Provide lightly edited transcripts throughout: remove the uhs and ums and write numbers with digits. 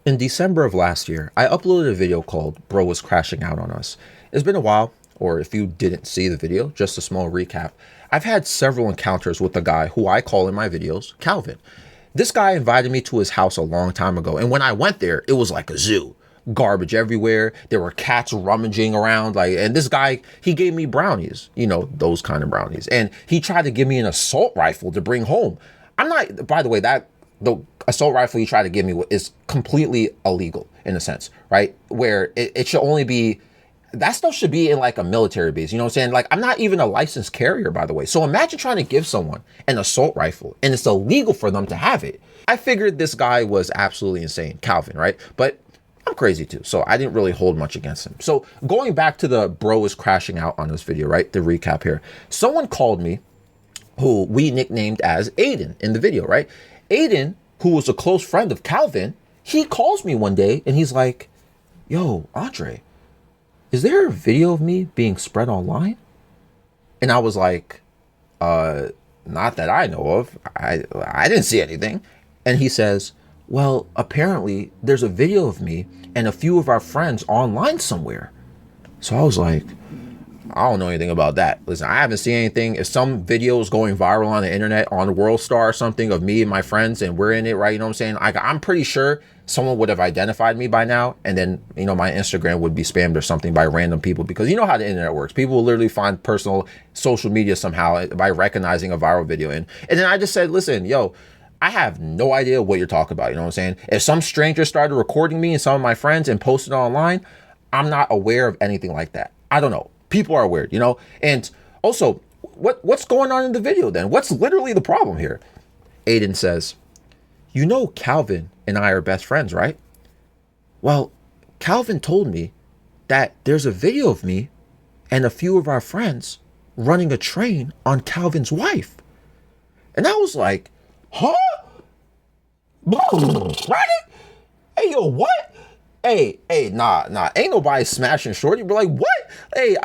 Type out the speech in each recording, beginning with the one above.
In December of last year, I uploaded a video called Bro Was Crashing Out on Us. It's been a while, or if you didn't see the video, just a small recap. I've had several encounters with a guy who I call in my videos Calvin. This guy invited me to his house a long time ago, and when I went there, it was like a zoo. Garbage everywhere. There were cats rummaging around, and this guy, he gave me brownies, those kind of brownies. And he tried to give me an assault rifle to bring home. I'm not, by the way, that the assault rifle he tried to give me is completely illegal in a sense, right? Where it should only be, that stuff should be in like a military base. You know what I'm saying? Like, I'm not even a licensed carrier, by the way. So imagine trying to give someone an assault rifle and it's illegal for them to have it. I figured this guy was absolutely insane, Calvin, right? But I'm crazy too, so I didn't really hold much against him. So going back to the bro is crashing out on this video, right? The recap here. Someone called me who we nicknamed as Aiden in the video, right? Aiden, who was a close friend of Calvin, he calls me one day and he's like, yo, Andre, is there a video of me being spread online? And I was like, not that I know of. I didn't see anything. And he says, well, apparently there's a video of me and a few of our friends online somewhere. So I was like, I don't know anything about that. Listen, I haven't seen anything. If some video is going viral on the internet, on World Star or something of me and my friends and we're in it, right? You know what I'm saying? I'm pretty sure someone would have identified me by now. And then, my Instagram would be spammed or something by random people, because you know how the internet works. People will literally find personal social media somehow by recognizing a viral video. And then I just said, listen, yo, I have no idea what you're talking about. You know what I'm saying? If some stranger started recording me and some of my friends and posted it online, I'm not aware of anything like that. I don't know. People are weird, And also, what's going on in the video then? What's literally the problem here? Aiden says, Calvin and I are best friends, right? Well, Calvin told me that there's a video of me and a few of our friends running a train on Calvin's wife. And I was like, huh? Right? Hey, yo, what? Hey, nah. Ain't nobody smashing shorty. But like, what? Hey,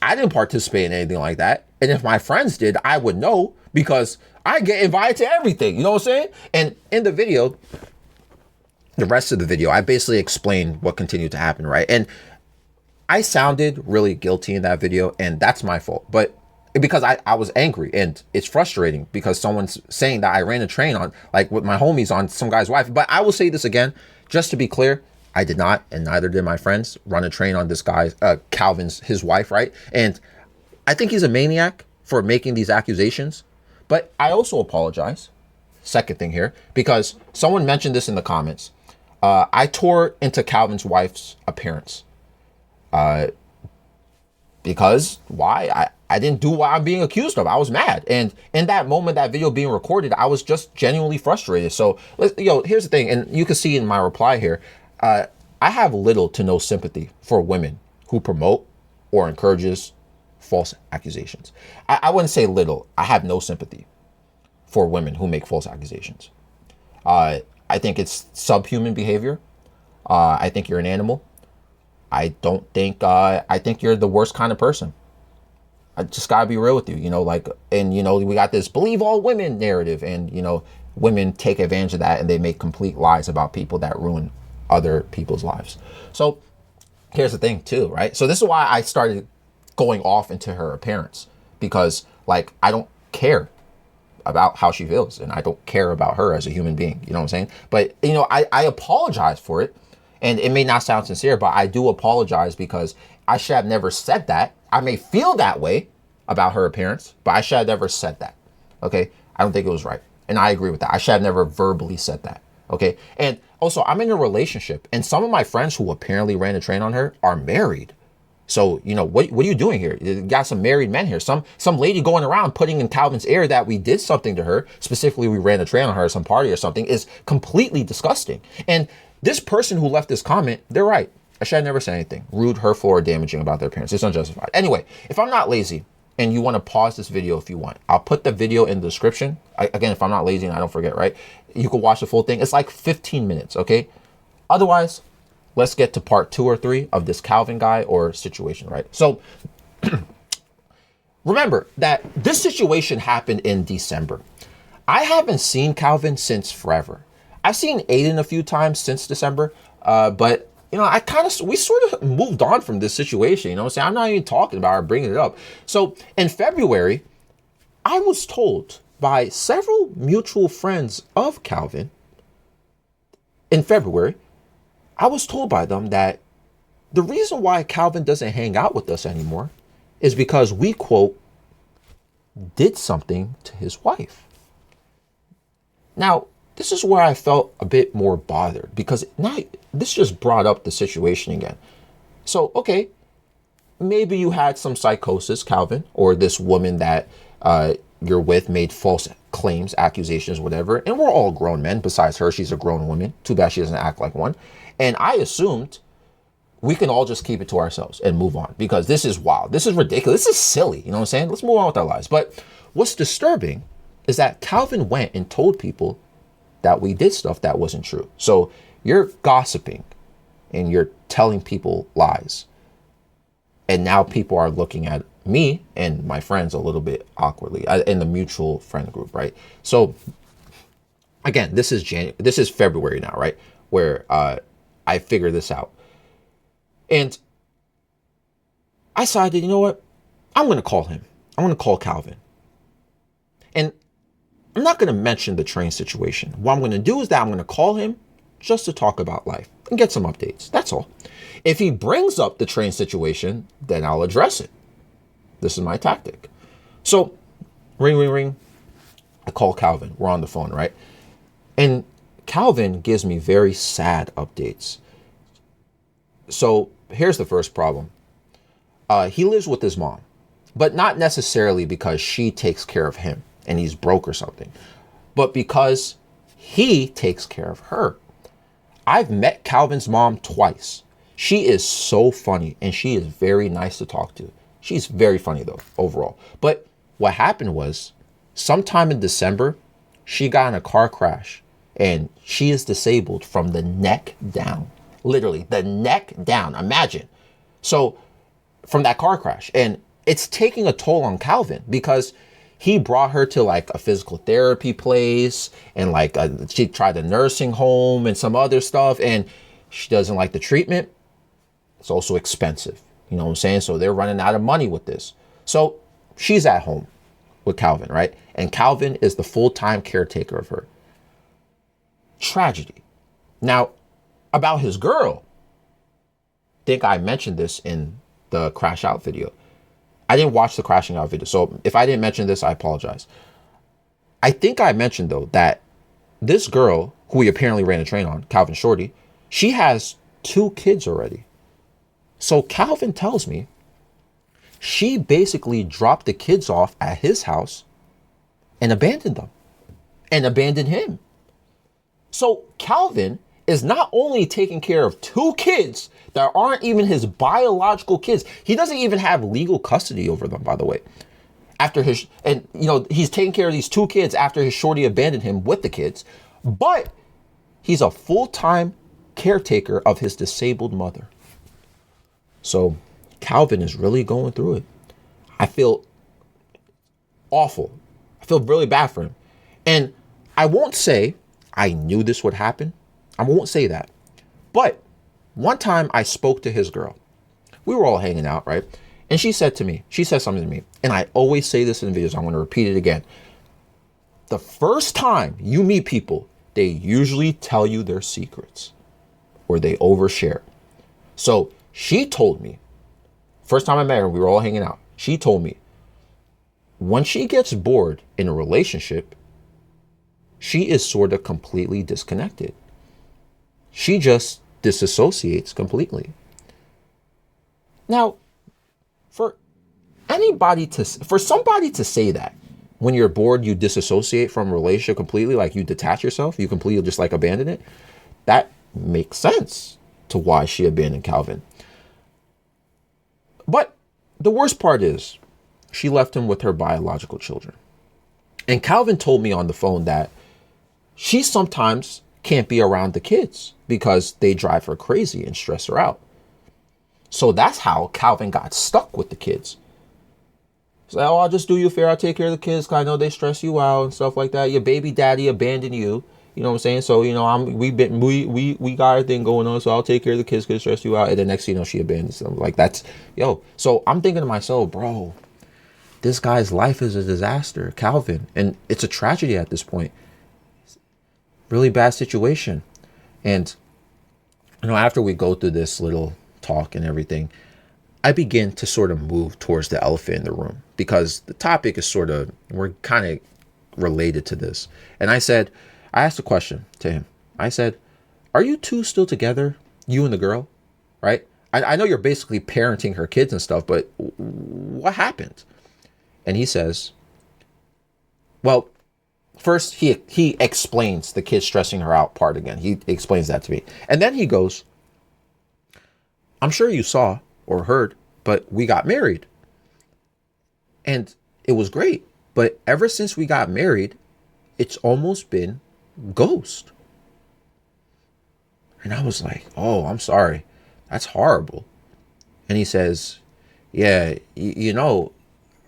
I didn't participate in anything like that. And if my friends did, I would know, because I get invited to everything. You know what I'm saying? And in the video, the rest of the video, I basically explained what continued to happen, right? And I sounded really guilty in that video, and that's my fault. But because I was angry, and it's frustrating because someone's saying that I ran a train on, like, with my homies on some guy's wife. But I will say this again, just to be clear, I did not, and neither did my friends, run a train on this guy's, his wife, right? And I think he's a maniac for making these accusations, but I also apologize. Second thing here, because someone mentioned this in the comments. I tore into Calvin's wife's appearance. Because why? I didn't do what I'm being accused of. I was mad. And in that moment, that video being recorded, I was just genuinely frustrated. So, here's the thing, and you can see in my reply here, I have little to no sympathy for women who promote or encourages false accusations. I wouldn't say little. I have no sympathy for women who make false accusations. I think it's subhuman behavior. I think you're an animal. I think you're the worst kind of person. I just gotta be real with you, we got this believe all women narrative, and, women take advantage of that and they make complete lies about people that ruin other people's lives. So here's the thing too, right? So this is why I started going off into her appearance, because I don't care about how she feels, and I don't care about her as a human being. You know what I'm saying? But, I apologize for it. And it may not sound sincere, but I do apologize, because I should have never said that. I may feel that way about her appearance, but I should have never said that. Okay? I don't think it was right. And I agree with that. I should have never verbally said that. Okay? And also, I'm in a relationship, and some of my friends who apparently ran a train on her are married. So, what are you doing here? You got some married men here. Some lady going around putting in Calvin's ear that we did something to her, specifically we ran a train on her at some party or something, is completely disgusting. And this person who left this comment, they're right. I should have never said anything rude, hurtful, or damaging about their appearance. It's unjustified. Anyway, if I'm not lazy and you want to pause this video if you want, I'll put the video in the description. Again, if I'm not lazy and I don't forget, right? You can watch the full thing. It's like 15 minutes, okay? Otherwise, let's get to part 2 or 3 of this Calvin guy or situation, right? So remember that this situation happened in December. I haven't seen Calvin since forever. I've seen Aiden a few times since December, but you know, we sort of moved on from this situation. You know what I'm saying? I'm not even talking about or bringing it up. So in February, I was told by several mutual friends of Calvin in February, I was told by them that the reason why Calvin doesn't hang out with us anymore is because we, quote, did something to his wife. Now, this is where I felt a bit more bothered because now this just brought up the situation again. So, okay, maybe you had some psychosis, Calvin, or this woman that you're with made false claims, accusations, whatever. And we're all grown men. Besides her, she's a grown woman. Too bad she doesn't act like one. And I assumed we can all just keep it to ourselves and move on because this is wild. This is ridiculous. This is silly. You know what I'm saying? Let's move on with our lives. But what's disturbing is that Calvin went and told people that we did stuff that wasn't true. So you're gossiping and you're telling people lies. And now people are looking at me and my friends a little bit awkwardly in the mutual friend group, right? So again, this is February now, right? Where I figured this out. And I decided, you know what? I'm going to call him. I'm going to call Calvin. And I'm not going to mention the train situation. What I'm going to do is that I'm going to call him just to talk about life and get some updates. That's all. If he brings up the train situation, then I'll address it. This is my tactic. So, ring, ring, ring. I call Calvin. We're on the phone, right? And Calvin gives me very sad updates. So, here's the first problem. He lives with his mom, but not necessarily because she takes care of him and he's broke or something, but because he takes care of her. I've met Calvin's mom twice. She is so funny and she is very nice to talk to. She's very funny though, overall. But what happened was sometime in December, she got in a car crash and she is disabled from the neck down. Literally the neck down. Imagine. So from that car crash, and it's taking a toll on Calvin because he brought her to like a physical therapy place and like she tried a nursing home and some other stuff. And she doesn't like the treatment. It's also expensive. You know what I'm saying? So they're running out of money with this. So she's at home with Calvin, right? And Calvin is the full-time caretaker of her. Tragedy. Now, about his girl, I think I mentioned this in the crash out video. I didn't watch the crashing out video. So if I didn't mention this, I apologize. I think I mentioned though that this girl who we apparently ran a train on, Calvin Shorty, she has 2 kids already. So Calvin tells me she basically dropped the kids off at his house and abandoned them and abandoned him. So Calvin is not only taking care of 2 kids that aren't even his biological kids. He doesn't even have legal custody over them, by the way. He's taking care of these 2 kids after his shorty abandoned him with the kids, but he's a full-time caretaker of his disabled mother. So Calvin is really going through it. I feel awful. I feel really bad for him. And I won't say I knew this would happen. I won't say that. But one time I spoke to his girl. We were all hanging out, right? And she said something to me. And I always say this in videos. I want to repeat it again. The first time you meet people, they usually tell you their secrets or they overshare. So she told me, first time I met her, we were all hanging out. She told me when she gets bored in a relationship, she is sort of completely disconnected. She just disassociates completely. Now, for somebody to say that when you're bored, you disassociate from a relationship completely, like you detach yourself, you completely just like abandon it, that makes sense to why she abandoned Calvin. But the worst part is she left him with her biological children. And Calvin told me on the phone that she sometimes can't be around the kids because they drive her crazy and stress her out. So that's how Calvin got stuck with the kids. He's like, I'll just do you a favor. I'll take care of the kids because I know they stress you out and stuff like that. Your baby daddy abandoned you You know what I'm saying? So, we got our thing going on, so I'll take care of the kids, could stress you out. And the next thing you know, she abandons them. Like, that's, yo. So I'm thinking to myself, bro, this guy's life is a disaster, Calvin. And it's a tragedy at this point. Really bad situation. And, after we go through this little talk and everything, I begin to sort of move towards the elephant in the room, because the topic is we're kind of related to this. And I asked a question to him. I said, are you two still together, you and the girl? Right? I know you're basically parenting her kids and stuff, but what happened? And he says, well, first he explains the kid stressing her out part again. He explains that to me. And then he goes, I'm sure you saw or heard, but we got married. And it was great. But ever since we got married, it's almost been ghost. And I was like, oh, I'm sorry. That's horrible. And he says, yeah,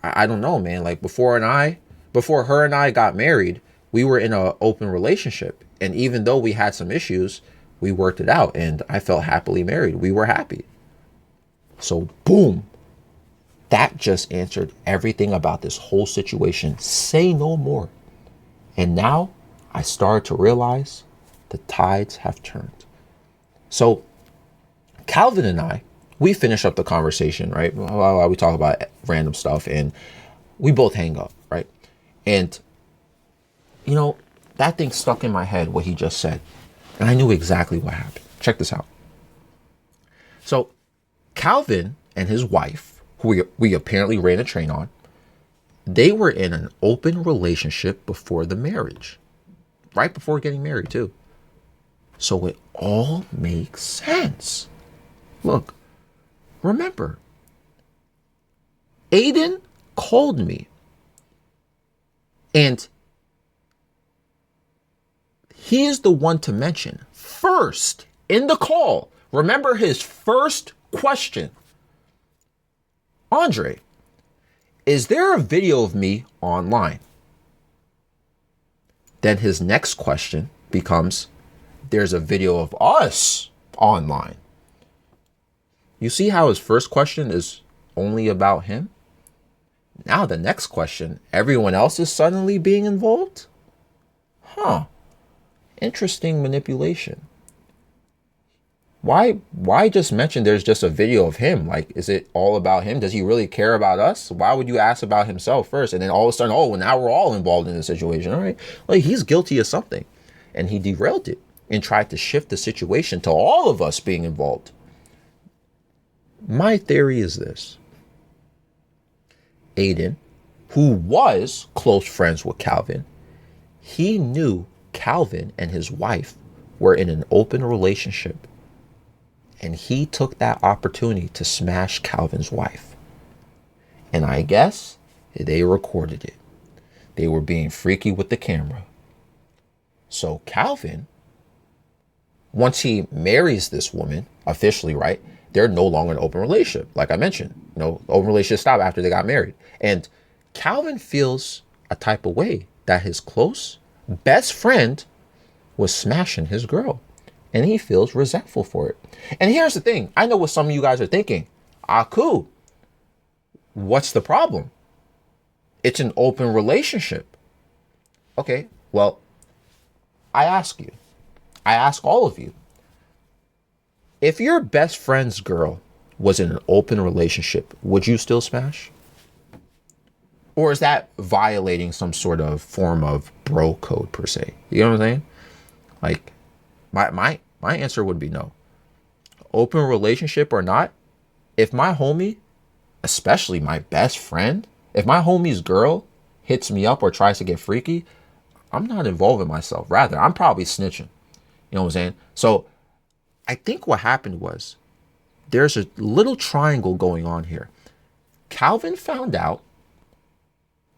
I don't know, man. Like before her and I got married, we were in an open relationship. And even though we had some issues, we worked it out and I felt happily married. We were happy. So boom, that just answered everything about this whole situation. Say no more. And now I started to realize the tides have turned. So Calvin and I, we finish up the conversation, right? We talk about random stuff and we both hang up, right? And, that thing stuck in my head, what he just said. And I knew exactly what happened. Check this out. So Calvin and his wife, who we apparently ran a train on, they were in an open relationship before the marriage. Right before getting married, too. So it all makes sense. Look, remember, Aiden called me and he is the one to mention first in the call. Remember his first question. Andre, is there a video of me online? Then his next question becomes, there's a video of us online. You see how his first question is only about him? Now the next question, everyone else is suddenly being involved? Huh. Interesting manipulation. Why just mention there's just a video of him? Like, is it all about him? Does he really care about us? Why would you ask about himself first? And then all of a sudden, oh, well, now we're all involved in the situation. All right. Like, he's guilty of something. And he derailed it and tried to shift the situation to all of us being involved. My theory is this. Aiden, who was close friends with Calvin, he knew Calvin and his wife were in an open relationship. And he took that opportunity to smash Calvin's wife. And I guess they recorded it. They were being freaky with the camera. So Calvin, once he marries this woman, officially, right, they're no longer in an open relationship. Like I mentioned, open relationship stopped after they got married. And Calvin feels a type of way that his close best friend was smashing his girl. And he feels resentful for it. And here's the thing. I know what some of you guys are thinking. Cool. What's the problem? It's an open relationship. Okay, well, I ask all of you, if your best friend's girl was in an open relationship, would you still smash? Or is that violating some sort of form of bro code per se? You know what I'm saying? Like, my answer would be no. Open relationship or not, if my homie, especially my best friend, if my homie's girl hits me up or tries to get freaky, I'm not involving myself. Rather, I'm probably snitching. You know what I'm saying? So I think what happened was there's a little triangle going on here. Calvin found out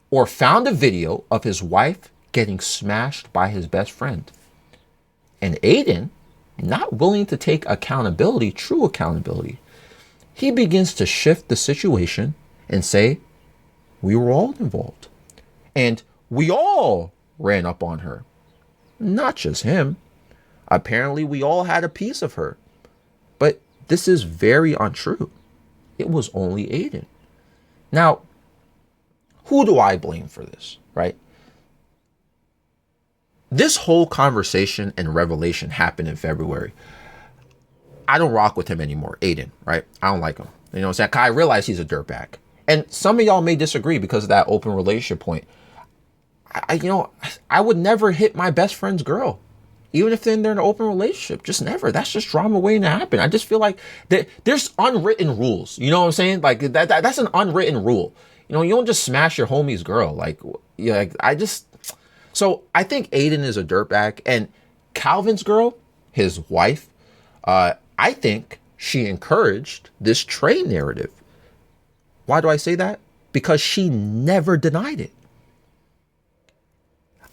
or found a video of his wife getting smashed by his best friend. And Aiden, not willing to take accountability, true accountability, he begins to shift the situation and say, we were all involved. And we all ran up on her. Not just him. Apparently, we all had a piece of her. But this is very untrue. It was only Aiden. Now, who do I blame for this, right? This whole conversation and revelation happened in February. I don't rock with him anymore, Aiden, right? I don't like him. You know what I'm saying? I realize he's a dirtbag. And some of y'all may disagree because of that open relationship point. I would never hit my best friend's girl, even if they're in an open relationship. Just never. That's just drama waiting to happen. I just feel like there's unwritten rules. You know what I'm saying? Like that's an unwritten rule. You know, you don't just smash your homie's girl. So I think Aiden is a dirtbag, and Calvin's girl, his wife, I think she encouraged this Trey narrative. Why do I say that? Because she never denied it.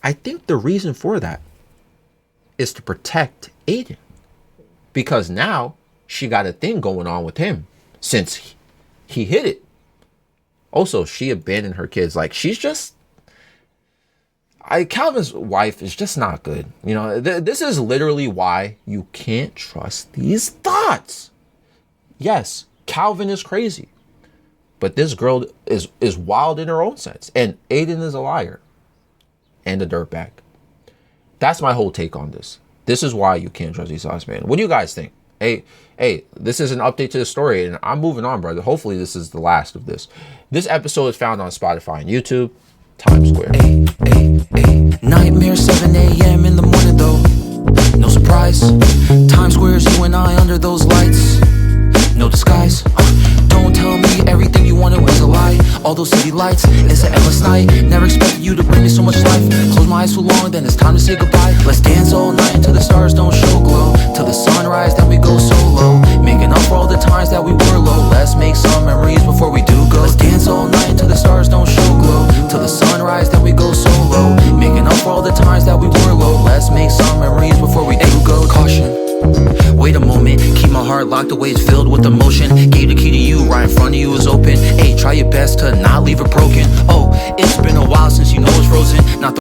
I think the reason for that is to protect Aiden, because now she got a thing going on with him since he hit it. Also, she abandoned her kids. Like, she's just... Calvin's wife is just not good. You know, this is literally why you can't trust these thoughts. Yes, Calvin is crazy, but this girl is wild in her own sense. And Aiden is a liar and a dirtbag. That's my whole take on this. This is why you can't trust these thoughts, man. What do you guys think? Hey, this is an update to the story, and I'm moving on, brother. Hopefully this is the last of this. This episode is found on Spotify and YouTube. Times Square. Nightmare 7 a.m. in the morning though. No surprise. Times Square is you and I under those lights. No disguise. Don't tell me everything you wanted was a lie. All those city lights, it's an endless night. Never expected you to bring me so much life. Close my eyes too long, then it's time to say goodbye. Let's dance all night until the stars don't show glow. Till the sunrise, then we go solo. Making up for all the times that we were low. Let's make some memories before we do go. Let's dance all night until the stars don't show glow. Till the sunrise, then we go solo. Making up for all the times that we were low. Let's make some memories before we do go. Caution. Wait a moment, keep my heart locked away, it's filled with emotion. Gave the key to you, right in front of you is open. Hey, try your best to not leave it broken. Oh, it's been a while since you know it's frozen. Not the